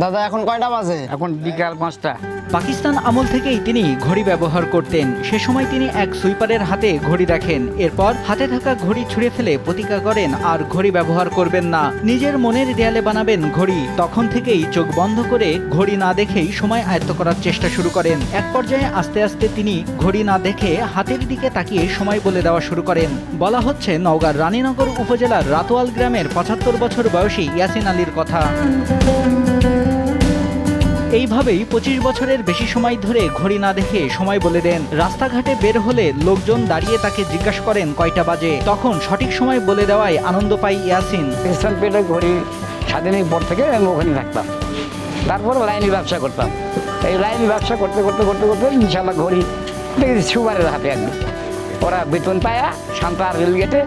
দাদা এখন কয়টা বাজে? এখন বিকাল 5টা। পাকিস্তান আমল থেকেই তিনি ঘড়ি ব্যবহার করতেন। সে সময় তিনি এক সুইপারের হাতে ঘড়ি রাখেন। এরপর হাতে থাকা ঘড়ি ছুঁড়ে ফেলে প্রতিজ্ঞা করেন আর ঘড়ি ব্যবহার করবেন না, নিজের মনের দেয়ালে বানাবেন ঘড়ি। তখন থেকেই চোখ বন্ধ করে ঘড়ি না দেখেই সময় আয়ত্ত করার চেষ্টা শুরু করেন। এক পর্যায়ে আস্তে আস্তে তিনি ঘড়ি না দেখে হাতের দিকে তাকিয়ে সময় বলে দেওয়া শুরু করেন। বলা হচ্ছে নওগাঁর রানীনগর উপজেলার রাতোয়াল গ্রামের ৭৫ বছর বয়সী ইয়াসিন আলীর কথা। এইভাবেই ২৫ বছরের বেশি সময় ধরে ঘড়ি না দেখে সময় বলে দেন। রাস্তাঘাটে বের হলে লোকজন দাঁড়িয়ে তাকে জিজ্ঞাসা করেন কয়টা বাজে। তখন সঠিক সময় বলে দেওয়ায় আনন্দ পায় ইয়াসিন। স্থান পেলে ঘড়ি স্বাধীনের পর থেকে আমি ওখানে থাকতাম। তারপর লাইনে ব্যবসা করতাম। এই লাইনে ব্যবসা করতে করতে করতে করতে ইনশাল্লাহ ঘড়ি দেখেছি সুবারের হাতে একদম। ওরা বেতন পায়া সান্তার রেলগেটে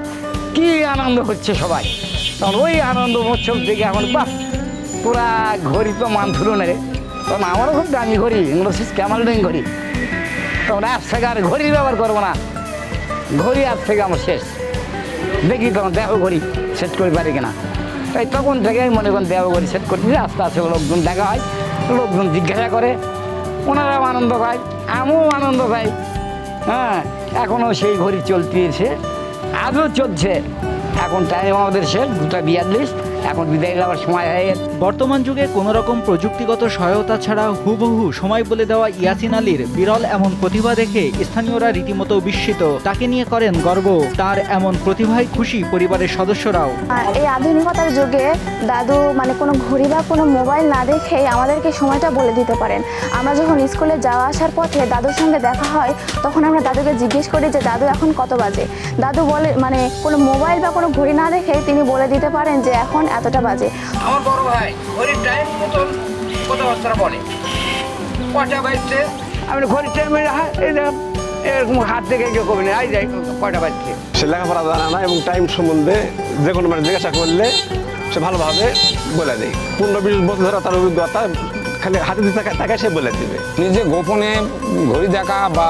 কি আনন্দ হচ্ছে সবাই। তখন ওই আনন্দ উৎসব থেকে এখন বাহ পুরা ঘড়ি তো মান ধুলো না রে। তখন আমারও খুব দামি ঘড়ি, ইংলিশ ক্যামালডিং ঘড়ি। তখন আজ থেকে আর ঘড়ি ব্যবহার করবো না, ঘড়ি আজ থেকে আমার শেষ। দেখি তখন দেখো ঘড়ি সেট করে পারি কিনা। তাই তখন থেকে মনে করেন দেহ ঘড়ি সেট করতে আস্তে আস্তে লোকজন দেখা হয়, লোকজন জিজ্ঞাসা করে, ওনারাও আনন্দ পায়, আমিও আনন্দ পাই। হ্যাঁ, এখনও সেই ঘড়ি চলতেছে, আজও চলছে। এখন টাইম আমাদের শেষ 2:42, এখন বিদায় নেওয়ার সময় হয়ে গেছে। বর্তমান যুগে কোনো রকম প্রযুক্তিগত সহায়তা ছাড়া হুবহু সময় বলে দেওয়া ইয়াসিন আলীর বিরল এমন প্রতিভা দেখে স্থানীয়রা রীতিমতো বিস্মিত। তাকে নিয়ে করেন গর্ব। তার এমন প্রতিভায় খুশি পরিবারের সদস্যরাও। এই আধুনিকতার যুগে দাদু মানে কোনো ঘড়ি বা কোনো মোবাইল না দেখেই আমাদেরকে সময়টা বলে দিতে পারেন। আমরা যখন স্কুলে যাওয়া আসার পথে দাদুর সঙ্গে দেখা হয়, তখন আমরা দাদুকে জিজ্ঞেস করি যে দাদু এখন কত বাজে। দাদু বলে মানে কোনো মোবাইল বা কোনো ঘড়ি না দেখে তিনি বলে দিতে পারেন যে এখন এতটা বাজে। আমার বড় ভাই ঘড়ির টাইম মতন কথাবার্তা বলে, কটা বাজছে। আমি ঘড়ির টাইম এরকম হাত থেকে কেউ কমে নেই, যাই কটা বাজছে। সে লেখাপড়া জানে না এবং টাইম সম্বন্ধে যে কোনো মানে জিজ্ঞাসা করলে সে ভালোভাবে বলে দেয়। 15-20 বছর ধরে তার অভিজ্ঞতা, খালি হাতে দিয়ে তাকে সে বলে দেবে। নিজে গোপনে ঘড়ি দেখা বা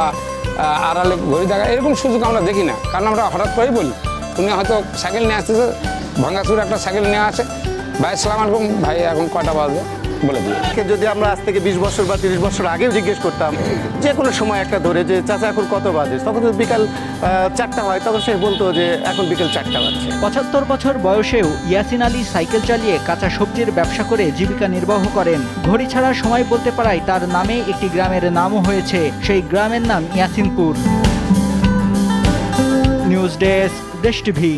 আড়ালে ঘড়ি দেখা এরকম সুযোগ আমরা দেখি না, কারণ আমরা হঠাৎ করেই বলি। উনি হয়তো সাইকেল নিয়ে আসতেছে, ভাঙ্গাচুর একটা সাইকেল নিয়ে আসে, ভাই আসসালামু আলাইকুম, ভাই এখন কয়টা বাজে বলে দিই। যদি আমরা আজ থেকে 20 বছর বা 30 বছর আগেও জিজ্ঞেস করতাম যে কোনো সময় একটা ধরে যে চাচা এখন কত বাজে, তখন যদি বিকাল 4টা হয় তখন সে বলতো যে এখন বিকেল 4টা বাজছে। ৭৫ বছর বয়সেও ইয়াসিন আলী সাইকেল চালিয়ে কাঁচা সবজির ব্যবসা করে জীবিকা নির্বাহ করেন। ঘড়ি ছাড়া সময় বলতে পারায় তার নামে একটি গ্রামের নামও হয়েছে। সেই গ্রামের নাম ইয়াসিনপুর। নিউজ ডেস্ক, দেশ টিভি।